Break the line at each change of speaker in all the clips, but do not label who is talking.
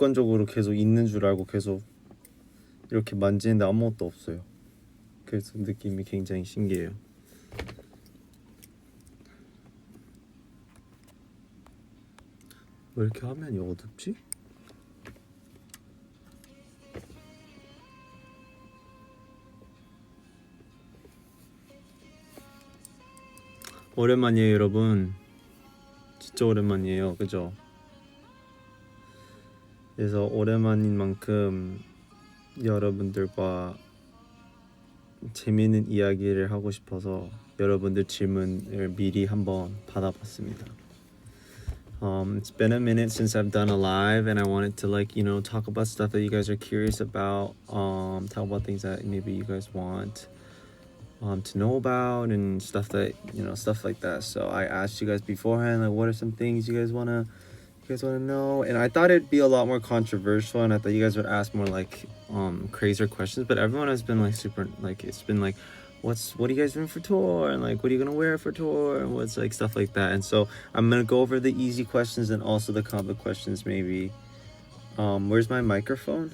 습관적으로 계속 있는 줄 알고 계속 이렇게 만지는데 아무것도 없어요. 그래서 느낌이 굉장히 신기해요. 왜 이렇게 화면이 어둡지? 오랜만이에요 여러분. 진짜 오랜만이에요. 그죠? 그래서 오랜만인 만큼 여러분들과 재미있는 이야기를 하고 싶어서 여러분들 질문을 미리 한번 받아봤습니다. It's been a minute since I've done a live, and I wanted to talk about stuff that you guys are curious about. Talk about things that maybe you guys want to know about and stuff stuff like that. So I asked you guys beforehand, like, what are some things you guys wanna know? And I thought it'd be a lot more controversial, and I thought you guys would ask more like crazier questions. But everyone has been like super like it's been like, what are you guys doing for tour, and like what are you gonna wear for tour, and what's like stuff like that. And so I'm gonna go over the easy questions and also the complex questions maybe. Where's my microphone?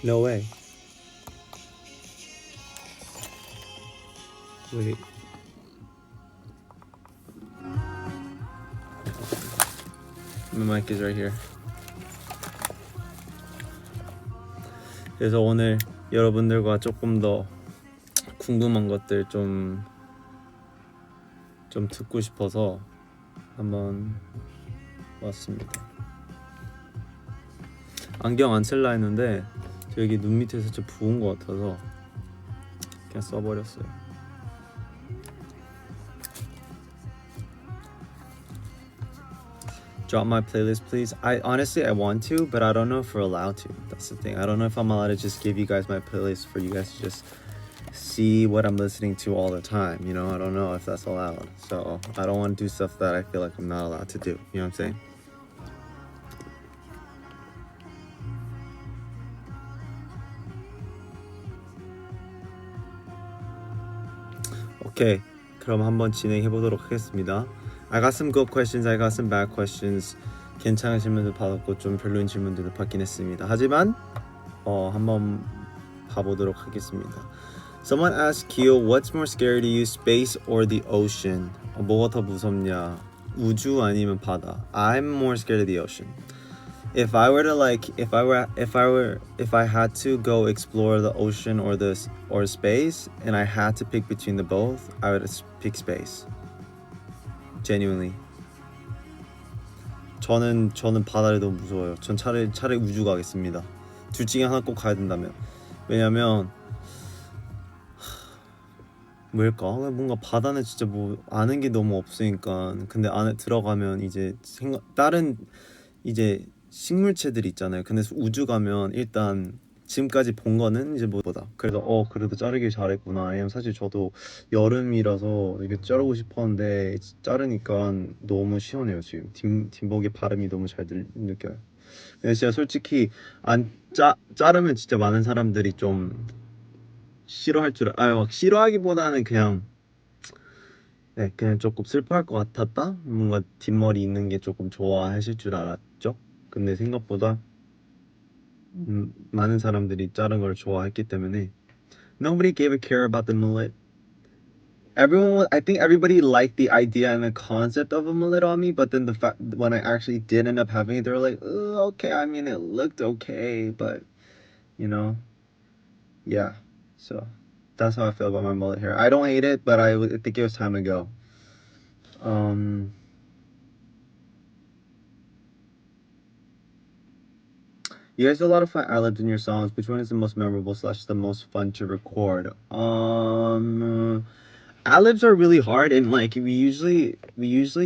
No way. Wait. My mic is right here. 그래서 오늘 여러분들과 조금 더 궁금한 것들 좀 듣고 싶어서 한번 왔습니다. 안경 안 쓸라 했는데 여기 눈 밑에 살짝 부은 것 같아서 그냥 써버렸어요. Drop my playlist, please. I want to, but I don't know if we're allowed to. That's the thing. I don't know if I'm allowed to just give you guys my playlist for you guys to just see what I'm listening to all the time. I don't know if that's allowed. So I don't want to do stuff that I feel like I'm not allowed to do. You know what I'm saying? 오케이, 그럼 한번 진행해 보도록 하겠습니다. I got some good questions, I got some bad questions. 괜찮은 질문도 받았고 좀 별로인 질문들도 받긴 했습니다. 하지만 한번 봐보도록 하겠습니다. Someone asked Kyo, what's more scary to you, space or the ocean? 뭐가 더 무섭냐? 우주 아니면 바다? I'm more scared of the ocean. If I had to go explore the ocean or space, and I had to pick between the both, I would pick space. Genuinely. 저는 바다를 너무 무서워요. 전 차라리 우주 가겠습니다. 둘 중에 하나 꼭 가야 된다면. 왜냐면 왜일까? 뭔가 바다는 진짜 뭐 아는 게 너무 없으니까. 근데 안에 들어가면 이제 다른 이제 식물체들 있잖아요. 근데 우주 가면 일단 지금까지 본 거는 이제 뭐보다 그래서 그래도 자르길 잘했구나. 왜냐면 사실 저도 여름이라서 이게 자르고 싶었는데 자르니까 너무 시원해요. 지금 뒷목의 바람이 너무 잘 느껴요. 근데 진짜 솔직히 안 자르면 진짜 많은 사람들이 좀 싫어할 막 싫어하기보다는 그냥 그냥 조금 슬퍼할 것 같았다. 뭔가 뒷머리 있는 게 조금 좋아하실 줄 알았죠. 근데 생각보다 많은 사람들이 자른 걸 좋아했기 때문에 nobody gave a care about the mullet. I think everybody liked the idea and the concept of a mullet on me, but then the fact when I actually did end up having it, they were like, oh, okay, I mean, it looked okay, but yeah. So that's how I feel about my mullet hair. I don't hate it, but I think it was time to go. You guys do a lot of fun ad-libs in your songs. Which one is the most memorable / the most fun to record? Ad-libs are really hard, and like we usually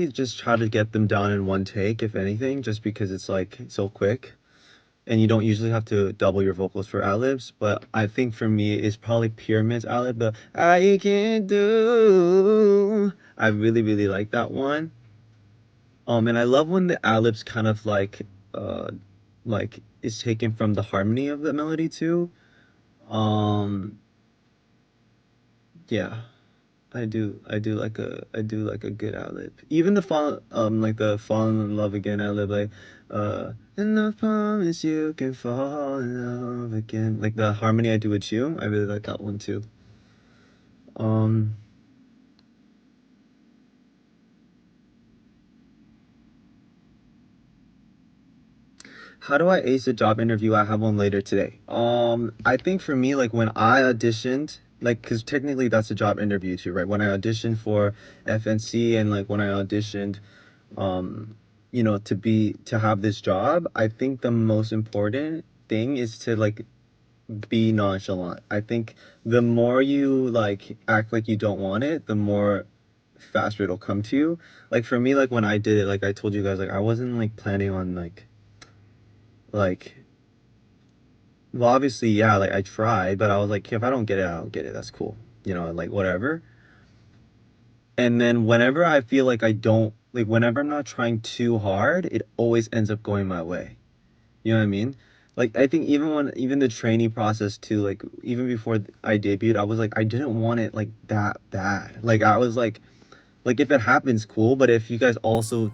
just try to get them down in one take, if anything, just because it's like so quick, and you don't usually have to double your vocals for ad-libs. But I think for me, it's probably Pyramid's ad-lib, the I can do. I really like that one. And I love when the ad-libs kind of like is taken from the harmony of the melody too. Yeah, I do like a good ad lib. Even the fall in love again ad lib, like and I promise you can fall in love again. Like the harmony I do with you, I really like that one too. Um how do I ace a job interview? I have one later today. I think for me, like when I auditioned, like, cause technically that's a job interview too, right? When I auditioned for FNC and like when I auditioned, um, to have this job, I think the most important thing is to like be nonchalant. I think the more you like act like you don't want it, the more faster it'll come to you. Like for me, like when I did it, like I told you guys, like I wasn't like planning on like well, obviously, yeah, like I tried, but I was like, if I don't get it, I don't get it. That's cool. Like whatever. And then whenever I feel like I don't, like whenever I'm not trying too hard, it always ends up going my way. You know what I mean? Like I think even the trainee process too, like even before I debuted, I was like, I didn't want it like that bad. Like I was like if it happens, cool, but if you guys also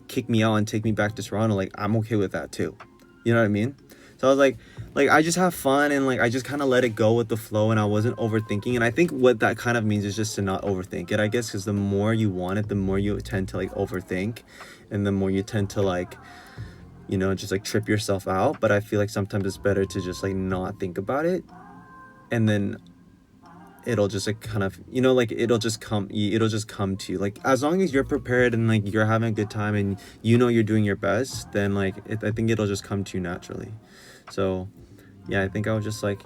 kick me out and take me back to Toronto, like I'm okay with that too. You know what I mean? So I was like I just have fun and like I just kind of let it go with the flow and I wasn't overthinking. And I think what that kind of means is just to not overthink it, I guess, because the more you want it, the more you tend to like overthink, and the more you tend to like just like trip yourself out. But I feel like sometimes it's better to just like not think about it, and then it'll just like kind of like it'll just come to you, like as long as you're prepared and like you're having a good time and you're doing your best, then like I think it'll just come to you naturally. So yeah, I think I was just like,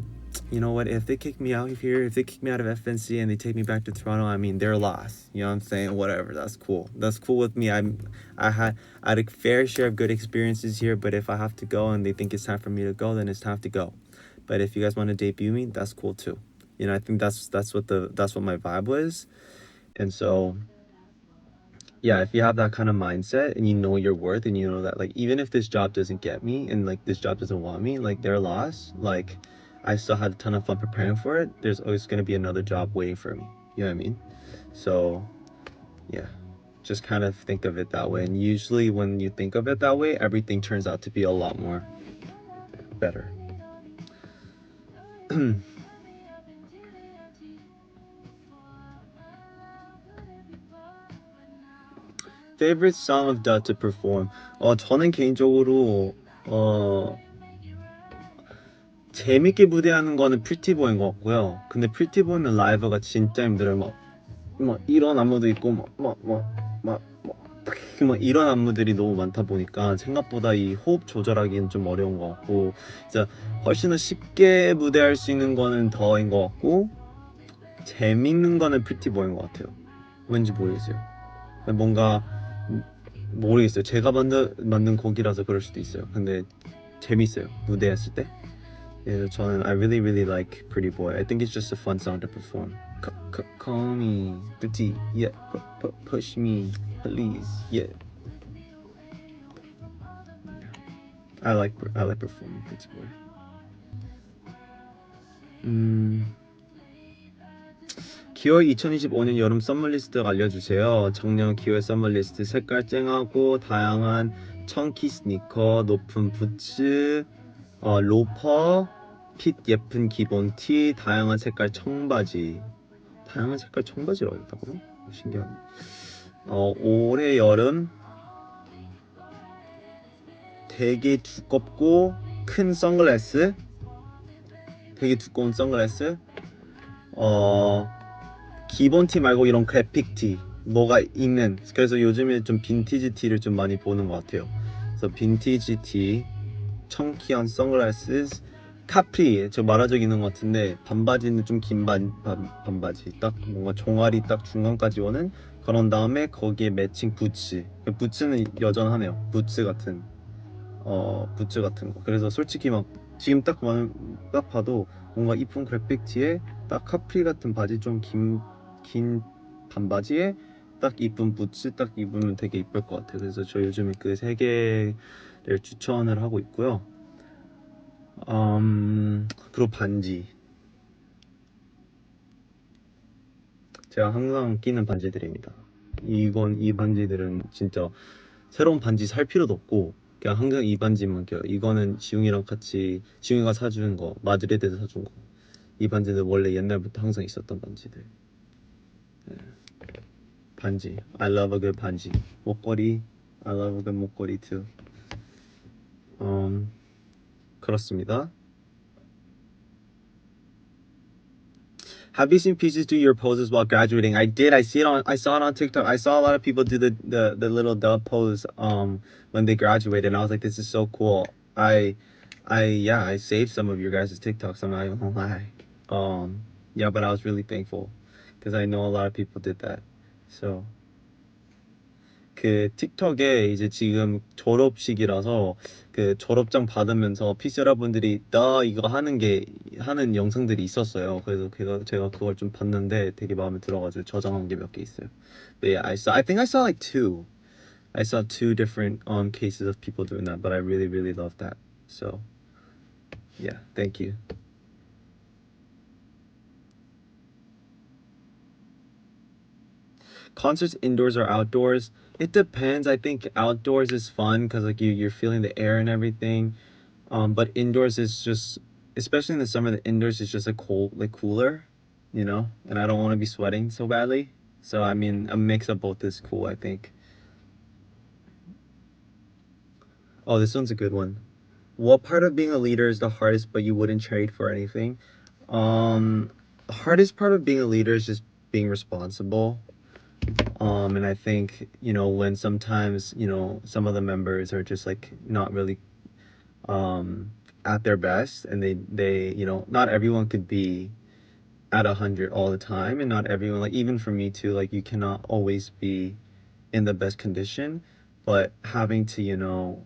you know what, if they kick me out here, if they kick me out of FNC and they take me back to Toronto, I mean, they're lost, you know what I'm saying? Whatever, that's cool with me. I had a fair share of good experiences here, but if I have to go and they think it's time for me to go, then it's time to go. But if you guys want to debut me, that's cool too. I think that's what my vibe was. And so yeah, if you have that kind of mindset and you know your worth and you know that like even if this job doesn't get me and like this job doesn't want me, like their loss, like I still had a ton of fun preparing for it. There's always going to be another job waiting for me. You know what I mean? So yeah, just kind of think of it that way. And usually when you think of it that way, everything turns out to be a lot more better. Favorite song of Da to perform? 저는 개인적으로 재밌게 무대하는 거는 프리티보인 것 같고요. 근데 프리티보이는 라이브가 진짜 힘들어요. 막 이런 안무도 있고 막 이런 안무들이 너무 많다 보니까 생각보다 이 호흡 조절하기는 좀 어려운 것 같고, 진짜 훨씬 더 쉽게 무대할 수 있는 거는 더인 것 같고, 재밌는 거는 프리티보인 것 같아요. 왠지 모르겠어요. 뭔가 모르겠어요. 제가 만든 곡이라서 그럴 수도 있어요. 근데 재밌어요, 무대했을 때. 그래서 저는 I really like Pretty Boy. I think it's just a fun song to perform. Call me pretty, yeah. Push me, please, yeah. I like performing Pretty Boy. 기호 2025년 여름 썸머리스트 알려주세요. 작년 기호의 썸머리스트 색깔 쨍하고 다양한 청키 스니커, 높은 부츠, 로퍼, 핏 예쁜 기본 티, 다양한 색깔 청바지. 다양한 색깔 청바지라고 했다고요? 신기하네. 올해 여름 되게 두껍고 큰 선글라스, 되게 두꺼운 선글라스, 기본 티 말고 이런 그래픽 티, 뭐가 있는. 그래서 요즘에 좀 빈티지 티를 좀 많이 보는 것 같아요. 그래서 빈티지 티, 청키한 선글라스, 카프리, 저 말한 적 있는 것 같은데 반바지는 좀 긴 반바지, 딱 뭔가 종아리 딱 중간까지 오는 그런 다음에 거기에 매칭 부츠. 부츠는 여전하네요. 부츠 같은 거. 그래서 솔직히 막 지금 딱 봐도 뭔가 이쁜 그래픽 티에 딱 카프리 같은 바지, 좀 긴 반바지에 딱 이쁜 부츠 딱 입으면 되게 이쁠 것 같아요. 그래서 저 요즘에 그 세 개를 추천을 하고 있고요. 그리고 반지. 제가 항상 끼는 반지들입니다. 이 반지들은 진짜 새로운 반지 살 필요도 없고 그냥 항상 이 반지만 껴요. 이거는 지웅이랑 같이 지웅이가 사준 거, 마드리드에서 사준 거. 이 반지는 원래 옛날부터 항상 있었던 반지들. 반지. I love a good 반지. 목걸이. I love a good 목걸이 too. 그렇습니다. Have you seen Peaches do your poses while graduating? I did. I saw it on TikTok. I saw a lot of people do the little dove pose when they graduated, and I was like, this is so cool. I saved some of your guys' TikToks. I'm not even gonna lie. Yeah, but I was really thankful because I know a lot of people did that. So 그 틱톡에 이제 지금 졸업식이라서 그 졸업장 받으면서 피셔러분들이 나 이거 하는 영상들이 있었어요. 그래서 제가 그걸 좀 봤는데 되게 마음에 들어가지고 저장한 게 몇 개 있어요. But yeah, I think I saw like two. I saw two different cases of people doing that, but I really really love that. So yeah, thank you. Concerts indoors or outdoors? It depends. I think outdoors is fun because like you're feeling the air and everything. But indoors is just, especially in the summer, the indoors is just like cooler, you know. And I don't want to be sweating so badly. So I mean, a mix of both is cool, I think. Oh, this one's a good one. What part of being a leader is the hardest, but you wouldn't trade for anything? The hardest part of being a leader is just being responsible. And I think when sometimes some of the members are just like not really at their best, and they not everyone could be at 100 all the time, and not everyone, like even for me too, like you cannot always be in the best condition, but having to you know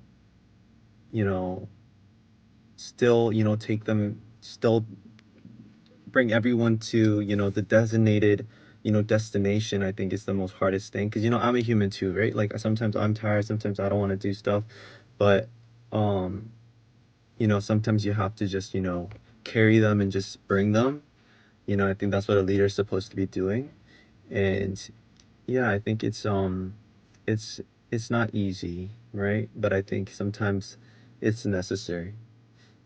still take them, still bring everyone to the designated destination, I think is the most hardest thing, because I'm a human too, right? Like sometimes I'm tired, sometimes I don't want to do stuff, but um sometimes you have to just carry them and just bring them. I think that's what a leader is supposed to be doing. And yeah, I think it's it's not easy, right? But I think sometimes it's necessary.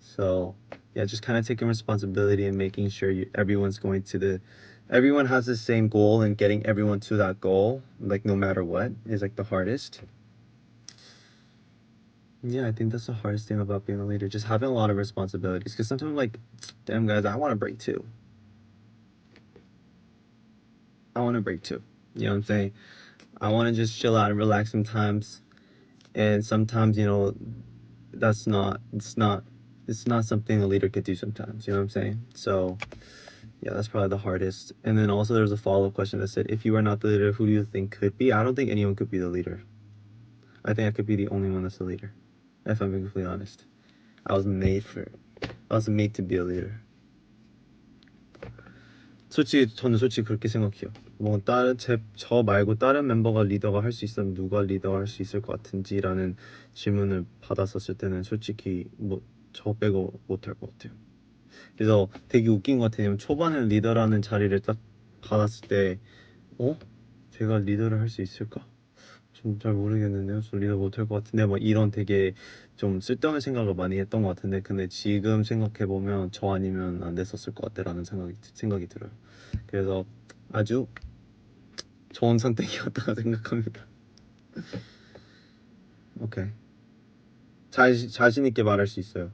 So yeah, just kind of taking responsibility and making sure everyone has the same goal, and getting everyone to that goal, like no matter what, is like the hardest. Yeah, I think that's the hardest thing about being a leader, just having a lot of responsibilities. Because sometimes I'm like, damn guys, I want to break too. I want to break too. You know what I'm saying? I want to just chill out and relax sometimes. And sometimes, that's not, it's not something a leader could do sometimes. You know what I'm saying? So, yeah, that's probably the hardest. And then also there's a follow-up question that said, if you are not the leader, who do you think could be? I don't think anyone could be the leader. I think I could be the only one that's the leader, if I'm being completely honest. I was made to be a leader. 저는 솔직히 그렇게 생각해요. 뭐 저 말고 다른 멤버가 리더가 할 수 있으면 누가 리더 할 수 있을 것 같은지라는 질문을 받았었을 때는 솔직히 뭐 저 빼고 못할 것 같아요. 그래서 되게 웃긴 것 같아요. 초반에 리더라는 자리를 딱 받았을 때 제가 리더를 할 수 있을까? 좀 잘 모르겠는데요. 저 리더 못할 것 같은데 막 이런 되게 좀 쓸데없는 생각을 많이 했던 것 같은데, 근데 지금 생각해 보면 저 아니면 안 됐었을 것 같다라는 생각이 들어요. 그래서 아주 좋은 선택이었다고 생각합니다. 오케이. 자신 있게 말할 수 있어요.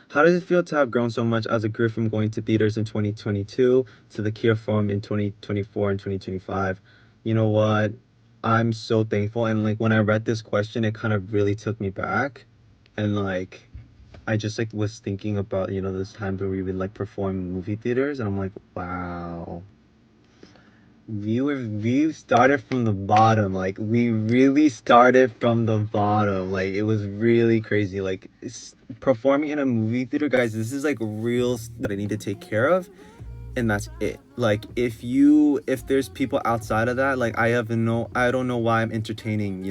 How does it feel to have grown so much as a group, from going to theaters in 2022 to the Kia Forum in 2024 and 2025? You know what? I'm so thankful. And like when I read this question, it kind of really took me back. And like I just like was thinking about, those times where we would like perform in movie theaters, and I'm like, wow. We started from the bottom. Like we really started from the bottom. Like it was really crazy. Like performing in a movie theater, guys, this is like real that I need to take care of, and that's it. Like if there's people outside of that, like I don't know why I'm entertaining, I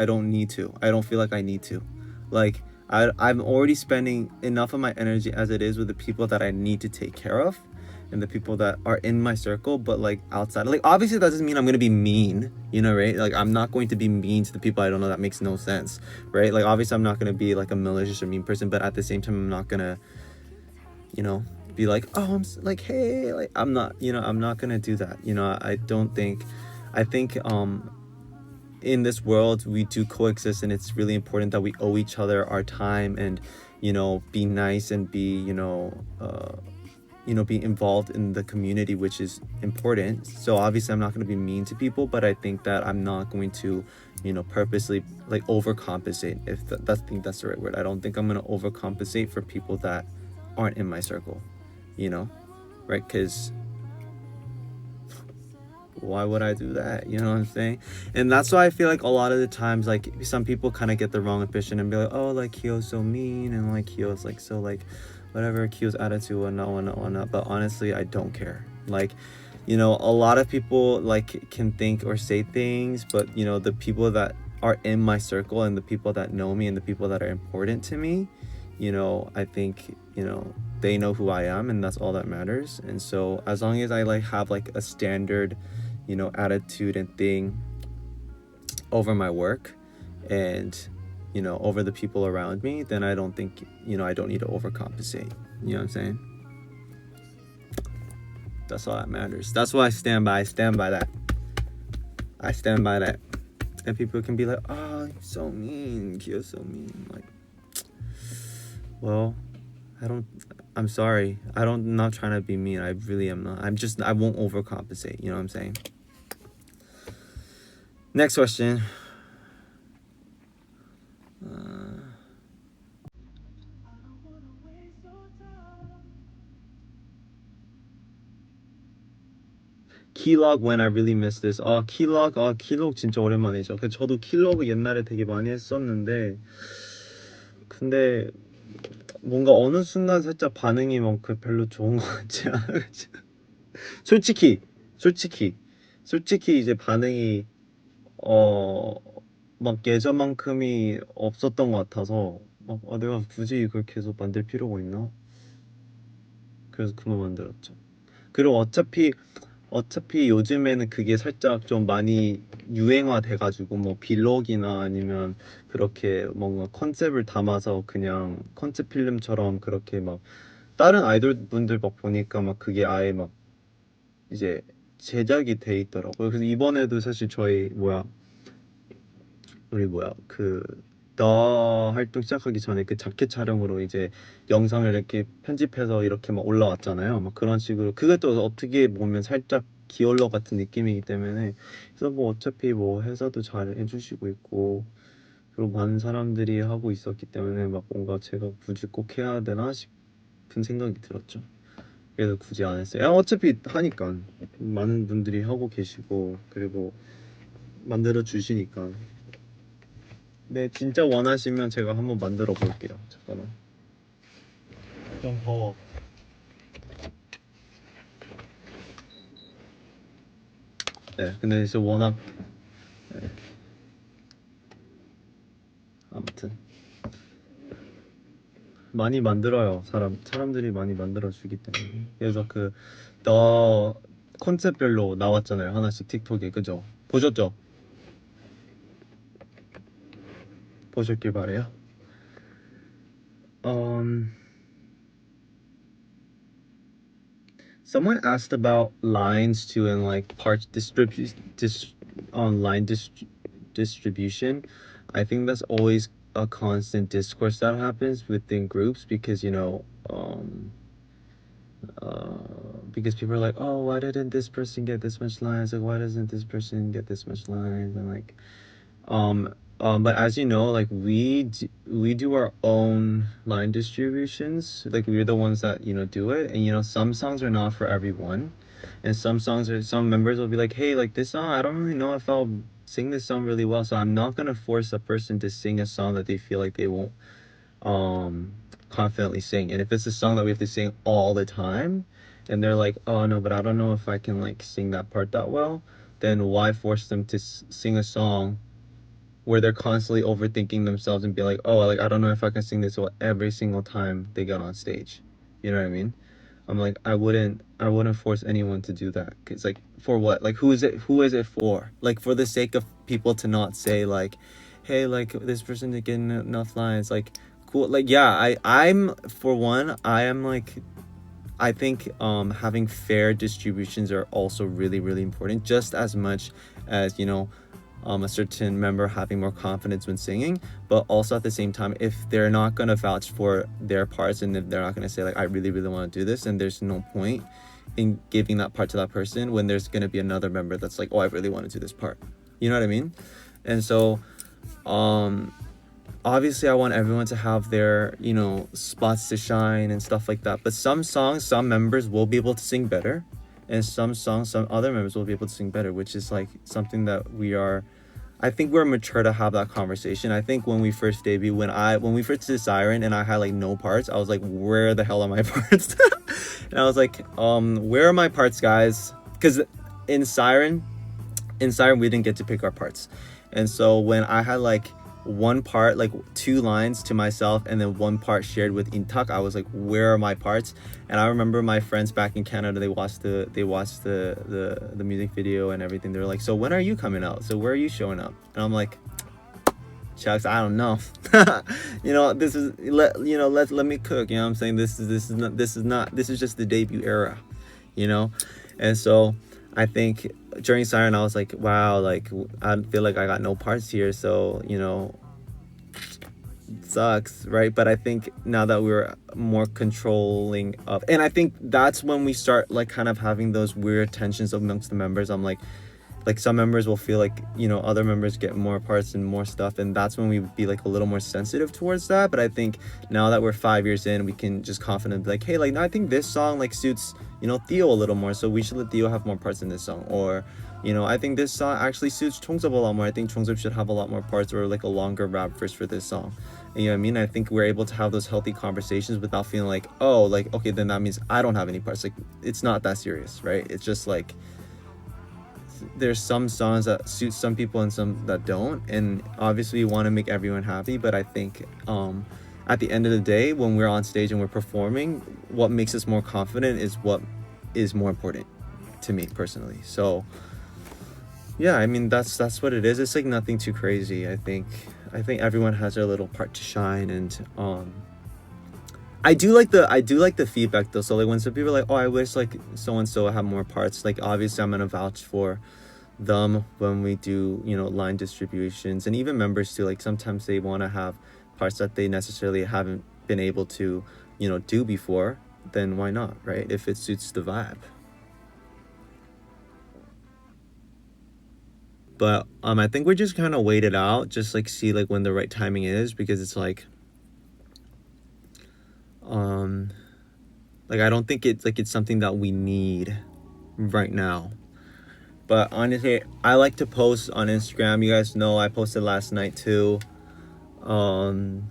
don't need to. I don't feel like I need to. Like I'm already spending enough of my energy as it is with the people that I need to take care of and the people that are in my circle, but like outside, like obviously that doesn't mean I'm gonna be mean, you know, right? Like I'm not going to be mean to the people I don't know. That makes no sense, right? Like obviously I'm not gonna be like a malicious or mean person, but at the same time I'm not gonna, you know, be like, oh, like, hey, like I'm not, you know, I'm not gonna do that. You know, I don't think, I think in this world we do coexist, and it's really important that we owe each other our time and, you know, be nice and be, be involved in the community, which is important. So obviously I'm not going to be mean to people, but I think that I'm not going to, you know, purposely like overcompensate, if I think that's the right word. I don't think I'm going to overcompensate for people that aren't in my circle, you know, right? Because why would I do that? You know what I'm saying? And that's why I feel like a lot of the times, like some people kind of get the wrong impression and be like, oh, like Kyo's so mean, and like Kyo's like so like whatever, Kyo's attitude and not. But honestly, I don't care. Like, you know, a lot of people like can think or say things, but you know, the people that are in my circle and the people that know me and the people that are important to me, you know, I think, you know, they know who I am, and that's all that matters. And so as long as I like have like a standard, you know, attitude and thing over my work and, you know, over the people around me, then I don't think, you know, I don't need to overcompensate. You know what I'm saying? That's all that matters. That's what I stand by. I stand by that. I stand by that. And people can be like, oh, you're so mean. You're so mean. Like, well, I'm sorry. I'm not trying to be mean. I really am not. I won't overcompensate. You know what I'm saying? Next question. 키럭 when I really miss this. 키럭 진짜 오랜만이죠. 저도 키럭 옛날에 되게 많이 했었는데, 근데 뭔가 어느 순간 살짝 반응이 막 별로 좋은 것 같지 않아. 솔직히 솔직히 솔직히 이제 반응이 막 예전만큼이 없었던 것 같아서 막 내가 굳이 이걸 계속 만들 필요가 있나? 그래서 그만 만들었죠. 그리고 어차피 요즘에는 그게 살짝 좀 많이 유행화 돼가지고 뭐 빌록이나 아니면 그렇게 뭔가 컨셉을 담아서 그냥 컨셉 필름처럼 그렇게 막 다른 아이돌 분들 막 보니까 막 그게 아예 막 이제 제작이 돼 있더라고요. 그래서 이번에도 사실 저희 더 활동 시작하기 전에 그 자켓 촬영으로 이제 영상을 이렇게 편집해서 이렇게 막 올라왔잖아요. 막 그런 식으로 그것도 어떻게 보면 살짝 기어러 같은 느낌이기 때문에, 그래서 뭐 어차피 뭐 회사도 잘 해주시고 있고 그리고 많은 사람들이 하고 있었기 때문에 막 뭔가 제가 굳이 꼭 해야 되나 싶은 생각이 들었죠. 그래서 굳이 안 했어요. 어차피 하니까 많은 분들이 하고 계시고 그리고 만들어 주시니까. 네, 진짜 원하시면 제가 한번 만들어 볼게요. 잠깐만. 좀 더워. 네, 근데 이제 워낙 네, 아무튼 많이 만들어요. 사람들이 많이 만들어 주기 때문에. 그래서 더 컨셉별로 나왔잖아요. 하나씩 틱톡에. 그죠? 보셨죠? 보셨길 바래요. Um, Someone asked about lines too, and like parts distribution. I think that's always a constant discourse that happens within groups because because people are like, oh, why didn't this person get this much lines? Like, why doesn't this person get this much lines? And like, but as you know, like we do our own line distributions. Like we're the ones that do it, and some songs are not for everyone, and some members will be like, hey, like this song, I don't really know if I'll sing this song really well, so I'm not gonna force a person to sing a song that they feel like they won't um confidently sing. And if it's a song that we have to sing all the time, and they're like, oh no, but I don't know if I can like sing that part that well, then why force them to sing a song where they're constantly overthinking themselves and be like, oh, like I don't know if I can sing this well every single time they get on stage. You know what I mean? I'm like, I wouldn't force anyone to do that. Cause like, for what? Like, who is it for? Like, for the sake of people to not say like, hey, like this person didn't get enough lines. Like, cool. Like, yeah, I'm for one, I am like, I think having fair distributions are also really, really important, just as much as, you know, a certain member having more confidence when singing. But also at the same time, if they're not going to vouch for their parts and if they're not going to say like, I really, really want to do this, and there's no point in giving that part to that person when there's going to be another member that's like, oh, I really want to do this part. You know what I mean? And so obviously I want everyone to have their, you know, spots to shine and stuff like that. But some songs, some members will be able to sing better, and some songs, some other members will be able to sing better, which is like something that I think we're mature to have that conversation. I think when we first debuted, when we first did Siren and I had like no parts, I was like, where the hell are my parts? And I was like, where are my parts, guys? Because in Siren we didn't get to pick our parts. And so when I had like one part, like 2 lines to myself and then one part shared with Intak, I was like, where are my parts? And I remember my friends back in Canada, they watched the music video and everything. They were like, so when are you coming out? So where are you showing up? And I'm like, shucks, I don't know. You know, let me cook. You know what I'm saying? This is just the debut era, you know? And so I think during Siren I was like, wow, like I feel like I got no parts here, so, you know, it sucks, right? But I think now that we're more controlling of, and I think that's when we start like kind of having those weird tensions amongst the members. I'm like some members will feel like, you know, other members get more parts and more stuff, and that's when we would be like a little more sensitive towards that. But I think now that we're 5 years in, we can just confidently be like, hey, like, no, I think this song like suits, you know, Theo a little more, so we should let Theo have more parts in this song. Or, you know, I think this song actually suits Chongseop a lot more, I think Chongseop should have a lot more parts, or like a longer rap verse for this song. And, you know what I mean? I think we're able to have those healthy conversations without feeling like, oh, like, okay, then that means I don't have any parts. Like, it's not that serious, right? It's just like, there's some songs that suit some people and some that don't, and obviously you want to make everyone happy. But I think at the end of the day, when we're on stage and we're performing, what makes us more confident is what is more important to me personally. So yeah, I mean, that's what it is. It's like nothing too crazy. I think everyone has their little part to shine. And I do like the feedback though. So like when some people are like, oh, I wish like so and so had more parts, like obviously I'm gonna vouch for them when we do, you know, line distributions. And even members too, like sometimes they want to have parts that they necessarily haven't been able to, you know, do before. Then why not, right? If it suits the vibe. But I think we're just kind of wait it out, just like see like when the right timing is, because it's like I don't think it's something that we need right now. But honestly, I like to post on Instagram. You guys know I posted last night too. And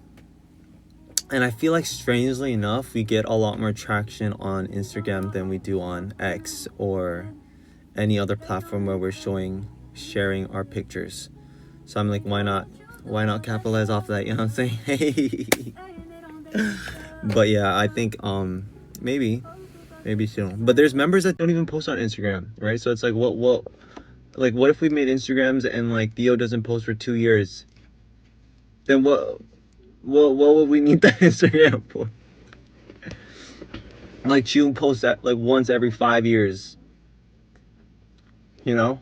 I feel like strangely enough, we get a lot more traction on Instagram than we do on X or any other platform where we're sharing our pictures. So I'm like, why not capitalize off of that? You know what I'm saying? Hey. But yeah, I think maybe soon. But there's members that don't even post on Instagram, right? So it's like, what if we made Instagrams and like Theo doesn't post for 2 years? Then what would we need that Instagram for? Like June posts that like once every 5 years, you know?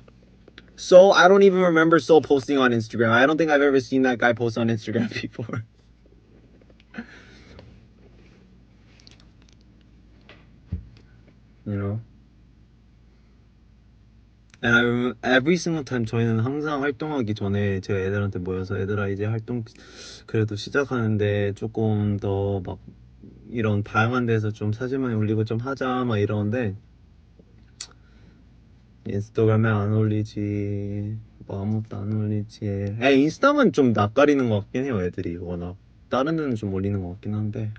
So I don't even remember Soul posting on Instagram. I don't think I've ever seen that guy post on Instagram before. You know? And I remember every single time 저희는 항상 활동하기 전에 제가 애들한테 모여서 애들아 이제 활동 그래도 시작하는데 조금 더 막 이런 다양한 데서 좀 사진 많이 올리고 좀 하자 막 이러는데 인스타그램에 안 올리지 뭐 아무것도 안 올리지. 인스타만 좀 낯가리는 것 같긴 해요, 애들이 워낙. 다른 데는 좀 올리는 것 같긴 한데.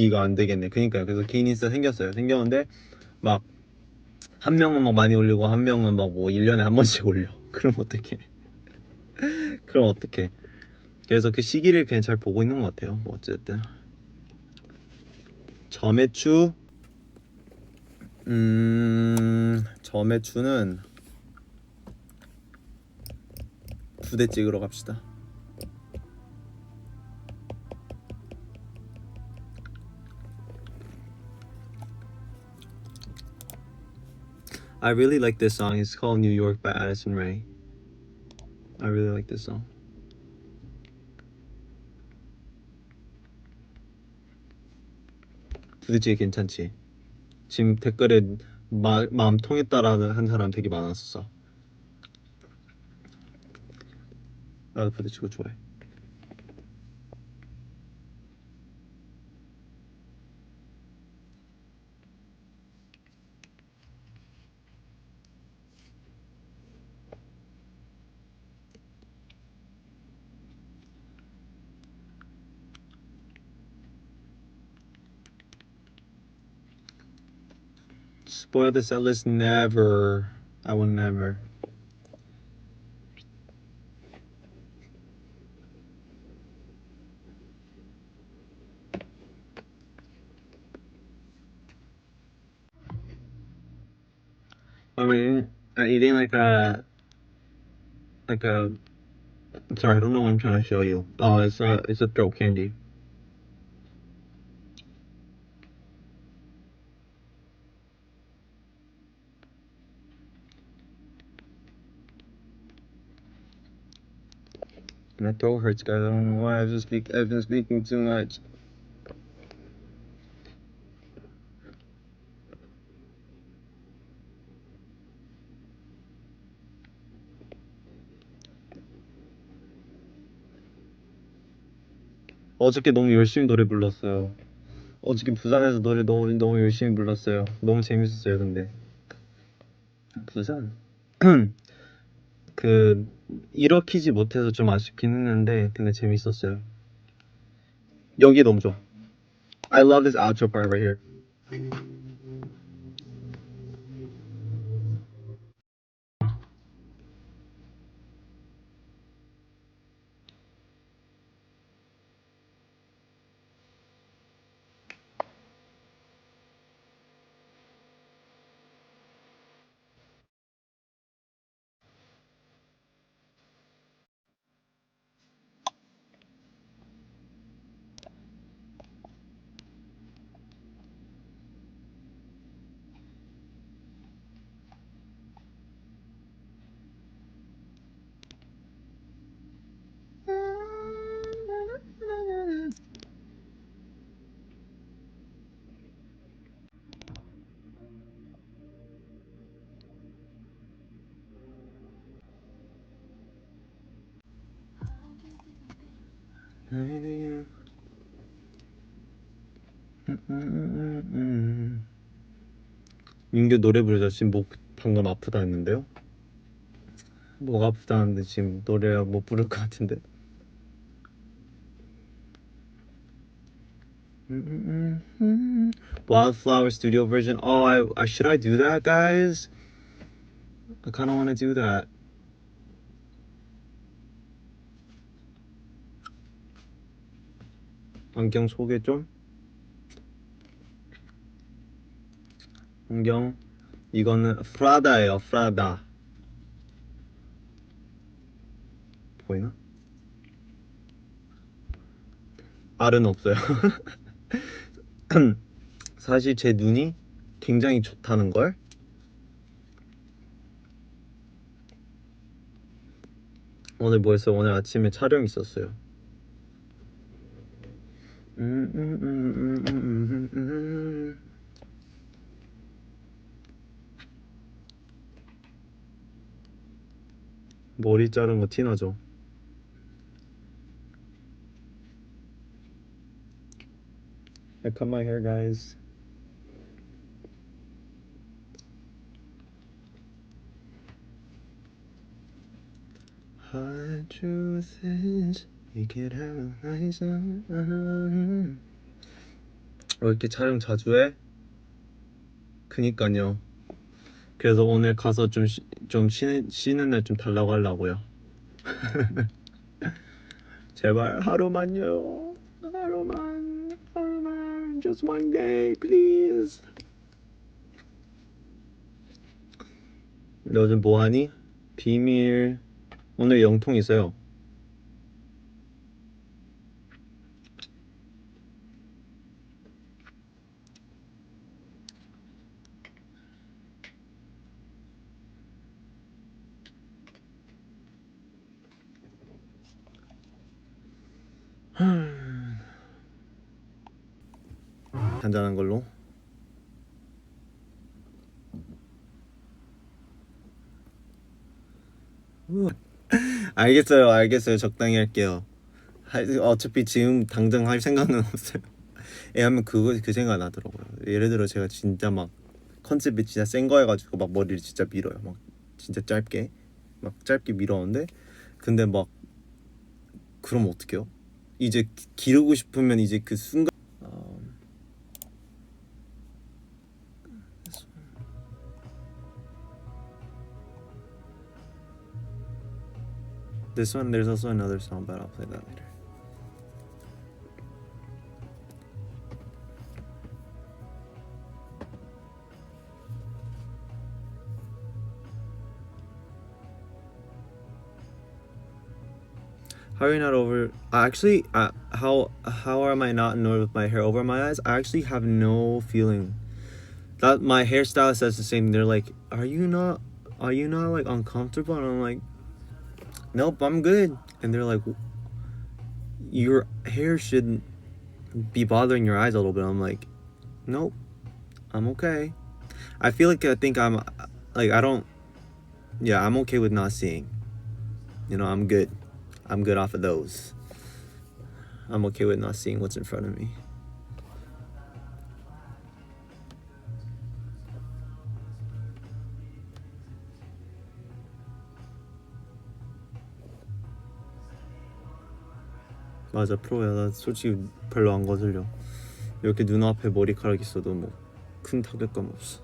이거 안 되겠네. 그러니까요. 그래서 개인 인스타 생겼어요. 생겼는데 막 한 명은 막 많이 올리고 한 명은 막 뭐 1년에 한 번씩 올려. 그럼 어떡해? 그럼 어떡해? 그래서 그 시기를 그냥 잘 보고 있는 것 같아요. 뭐 어쨌든 점액추 점액추는 부대 찍으러 갑시다. I really like this song. It's called New York by Addison Rae. I really like this song. 부대찌개 괜찮지? 지금 댓글에 마음 통했다라는 한 사람 되게 많았었어. 나도 부대찌개 좋아해. Spoil the Sellers never. I would never. I mean, eating like a sorry, I don't know what I'm trying to show you. Oh, it's a throat candy. My throat hurts, guys. I don't know why. I've been speaking too much. 어저께 너무 열심히 노래 불렀어요. 어저께 부산에서 노래 너무 열심히 불렀어요. 너무 재밌었어요, 근데. 부산? 그 일어키지 못해서 좀 아쉽긴 했는데 근데 재밌었어요. 여기 너무 좋아. I love this outro part right here. 민규 노래 부르자. 지금 목 방금 아프다 했는데요. 목 아프다는데 지금 노래 못 부를 것 같은데. Wildflower studio version. Oh, I should I do that, guys? I kind of want to do that. 안경 소개 좀. 안경 이거는 프라다예요. 프라다. 보이나? 알은 없어요. 사실 제 눈이 굉장히 좋다는 걸. 오늘 뭐 했어요? 오늘 아침에 촬영 있었어요. 머리 자른 거 티나죠? I cut my hair, guys. Hard truth is, you could have a nice 왜 이렇게 촬영 자주 해? 그니까요. 그래서 오늘 가서 좀 쉬는 날 좀 달라고 하려고요. 제발 하루만요. 하루만. Just one day, please. 너 요즘 뭐하니? 비밀. 오늘 영통 있어요. 한잔한 걸로. 알겠어요. 적당히 할게요. 어차피 지금 당장 할 생각은 없어요. 하면 그 생각 나더라고요. 예를 들어 제가 진짜 막 컨셉이 진짜 센 거 해가지고 막 머리를 진짜 밀어요. 막 진짜 짧게 밀었는데 근데 막 그럼 어떡해요? 이제 기르고 싶으면 이제 그 순간 This one, there's also another song, but I'll play that later. How are you not over? Actually, how am I not annoyed with my hair over my eyes? I actually have no feeling. That my hairstylist says the same. They're like, are you not like uncomfortable? And I'm like, nope, I'm good. And they're like, your hair shouldn't be bothering your eyes a little bit. I'm like, nope, I'm okay. I think I'm like I don't. Yeah, I'm okay with not seeing. I'm good. I'm good off of those. I'm okay with not seeing what's in front of me. 맞아, 프로야. 나 솔직히 별로 안 거슬려. 이렇게 눈앞에 머리카락 있어도 뭐 큰 타격감 없어.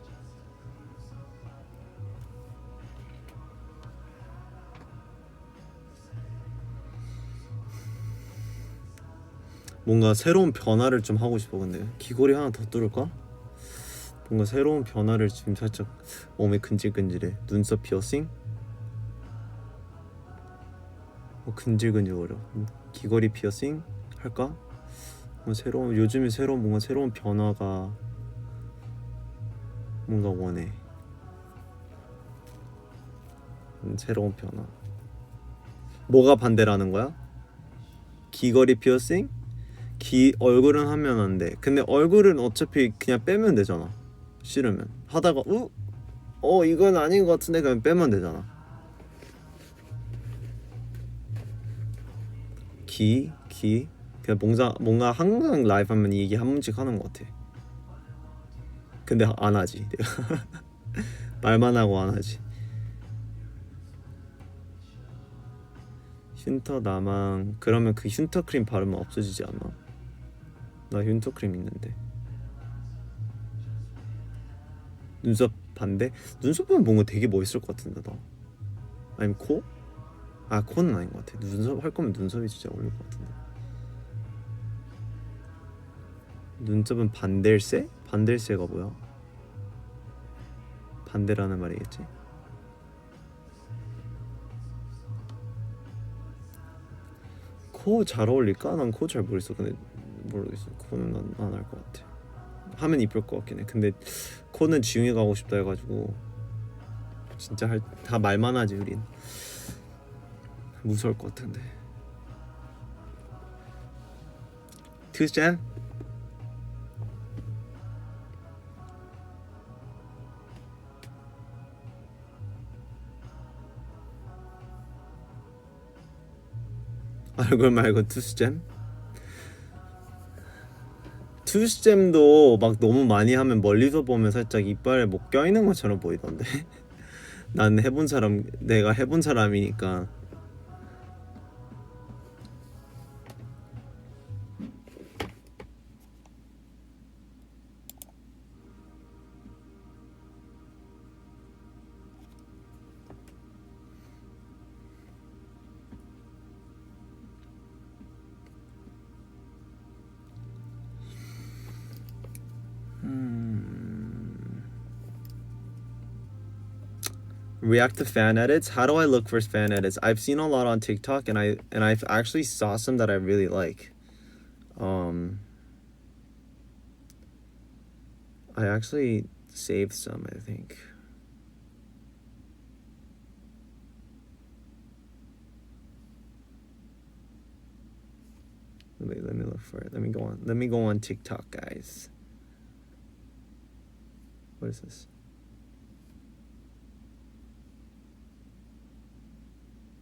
뭔가 새로운 변화를 좀 하고 싶어. 근데 귀걸이 하나 더 뚫을까? 뭔가 새로운 변화를 지금 살짝 몸이 근질근질해. 눈썹 피어싱? 근질근질거려. 귀걸이 피어싱 할까? 요즘에 뭔가 새로운 변화가 뭔가 원해. 새로운 변화. 뭐가 반대라는 거야? 귀걸이 피어싱? 얼굴은 하면 안 돼. 근데 얼굴은 어차피 그냥 빼면 되잖아. 싫으면 하다가 이건 아닌 것 같은데 그냥 빼면 되잖아. 그냥 뭔가 항상 라이브 하면 이 얘기 한 번씩 하는 것 같아. 근데 안 하지. 말만 하고 안 하지. 휜터 나망. 그러면 그 휜터 크림 바르면 없어지지 않나? 나 휜터 크림 있는데. 눈썹 반대? 눈썹은 뭔가 되게 멋있을 것 같은데 나. 아니면 코? 코는 아닌 것 같아. 눈썹 할 거면 눈썹이 진짜 어울릴 것 같은데. 눈썹은 반댈세? 반댈세가 뭐야? 반대라는 말이겠지? 코 잘 어울릴까? 난 코 잘 모르겠어. 근데 모르겠어. 코는 난 안 할 것 같아. 하면 이쁠 것 같긴 해. 근데 코는 지웅이 가고 싶다 해가지고 진짜 다 말만 하지 우린. 무서울 것 같은데. 투스잼? 얼굴 말고 투스잼? 투스잼도 막 너무 많이 하면 멀리서 보면 살짝 이빨에 못 껴있는 것처럼 보이던데. 내가 해본 사람이니까. react to fan edits. How do I look for fan edits? I've seen a lot on TikTok, and I've actually saw some that I really like. I actually saved some, I think. Let me look for it. Let me go on TikTok, guys. What is this?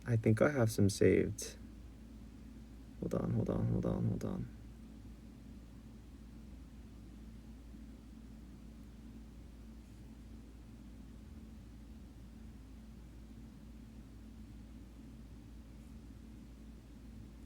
I think I have some saved. Hold on.